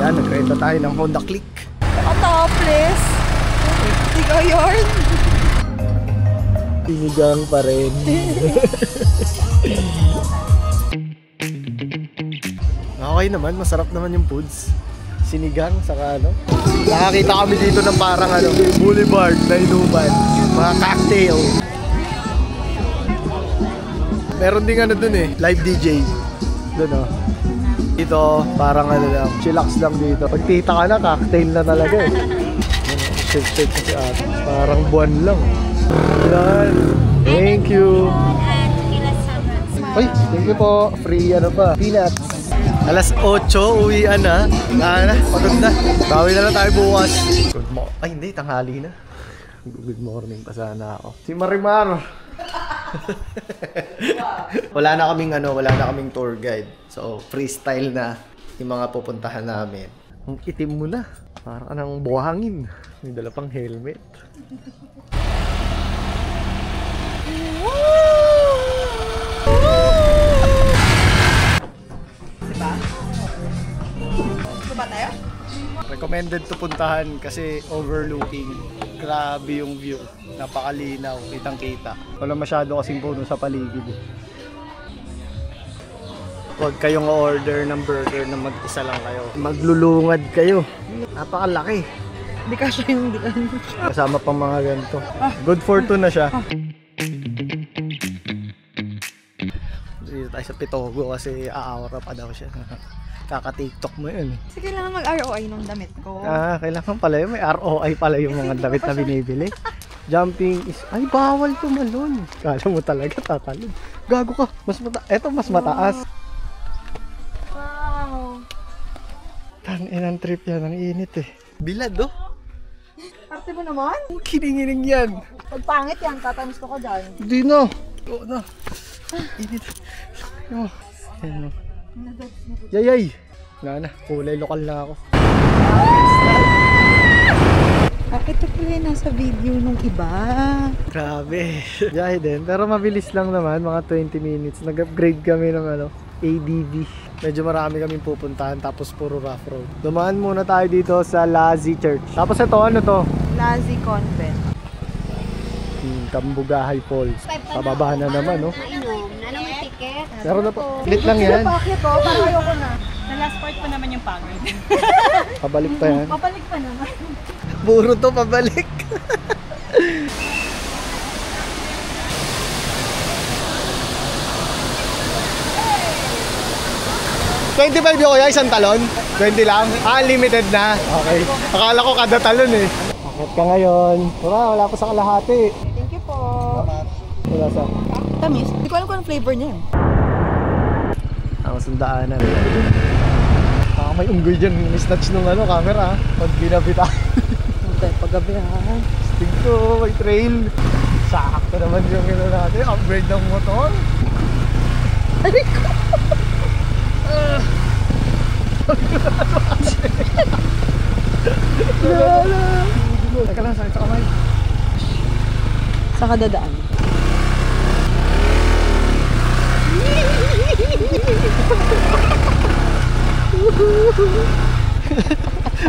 Yan, nag-renta tayo ng Honda Click. Topless. Hindi ko yun. Sinigang pa rin. Okay naman, masarap naman yung foods. Sinigang, saka ano. Nakakita kami dito ng parang ano, boulevard na inuman. Mga cocktail. Meron din ano dun eh, live DJ. Dun oh. Dito, parang ano lang, chillax lang dito. Pag tita ka na, cocktail na talaga eh. Shake kasi ate. Parang buwan lang. Yan. Thank you. Ay, thank you po. Free ano pa, peanuts. Alas 8, uwian na. Na, pagod na. Bawi na lang tayo bukas. Good morning. Ay, hindi, tanghali na. Good morning pa sana ako. Si Marimar. Wala na kaming tour guide. So, freestyle na yung mga pupuntahan namin. Ang itim mo na. Parang anong buhangin. May dala pang helmet. Diba? Diba tayo? Recommended to puntahan kasi overlooking. Grabe yung view. Napakalinaw. Kitang-kita. Wala masyado kasing puno sa paligid. Huwag kayong order ng burger na mag-isa lang kayo. Maglulungad kayo. Napakalaki. Hindi ka siya yung Kasama pang mga ganito. Good for two na siya. Dito tayo sa Pitogo kasi aawara pa daw siya. Kaka-TikTok mo yun. Kasi kailangan mag-ROI ng damit ko. Kailangan pala yun. May ROI pala yung mga damit na binibili. Jumping is... Ay, bawal tumalon. Kala mo talaga tatalon. Gago ka. Eto mas mataas. Wow. Tanginang trip yan. Ang init eh. Bilad oh. Arte mo naman? Kiningining yan. Pag pangit yan, tatamis ko ka dyan. Hindi na. Oo na. Init. Oh. Ayan o. Yayay. Wala na. Kulay lokal na ako. Ito pala yung nasa video nung iba. Grabe. Biyahe din. Pero mabilis lang naman. Mga 20 minutes. Nag-upgrade kami ng ano, ADV. Medyo marami kaming pupuntahan. Tapos puro rough road. Dumaan muna tayo dito sa Lazi Church. Tapos ito, ano to? Lazi Convent. Tambugahay Falls. Pababa na naman, no? Nanong ticket? Meron na po. Lit lang yan. Bakit to? Parang ayoko na. Sa last part pa naman yung pagod. Pabalik pa yan. Papalik pa naman. Puro to pabalik. $25 yung kuya, isang talon? 20 lang? Unlimited na? Okay. Akala ko kada talon eh. Bakit ka ngayon? Wala pa sa kalahati. Thank you po. Wala sa... Tamis? Hindi ko alam kung anong flavor niya. Ang sundaanan. Baka may unggoy dyan. Snatch nung ano, camera. Pag binabita. Paggabi ha. Sting ko, may trail. Sakto naman yung gano'n natin. Upgrade ng motor. Ay ko! Teka lang, sakit sa kamay. Saan ka dadaan?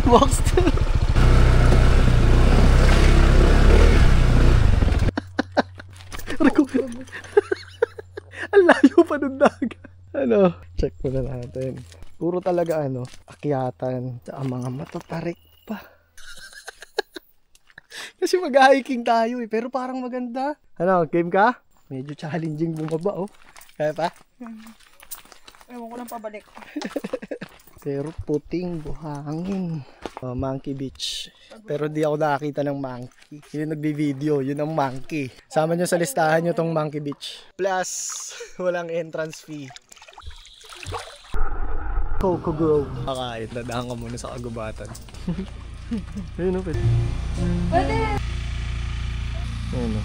Box 2. Ang layo pa ng dagat. Ano? Check muna natin. Puro talaga ano, akyatan. Sa mga matatarik pa. Kasi mag-hiking tayo eh, pero parang maganda. Ano, game ka? Medyo challenging bumaba oh. Kaya pa? Ewan ko lang pabalik. Pero puting buhangin. Monkey Beach. Pero di ako nakakita ng monkey. Yun nagbi-video, yun ang monkey. Sama nyo sa listahan nyo tong Monkey Beach. Plus, walang entrance fee. Coco Grove. Kakain, dadaan ka muna sa kagubatan. Ayun o, pwede. Pwede! Ayun o.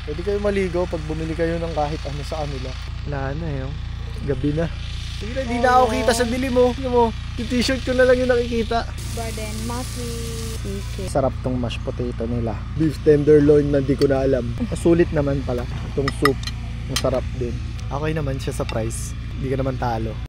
Pwede kayo maligo pag bumili kayo ng kahit ano sa kanila. Wala na eh. Gabi na. Sige na, di na ako kita sa dilim mo. Yung t-shirt ko na lang yung nakikita. Garden, Maki. Sarap tong mashed potato nila. Beef tenderloin na di ko na alam. Sulit naman pala. Itong soup. Masarap din. Okay naman siya sa price. Hindi ka naman talo.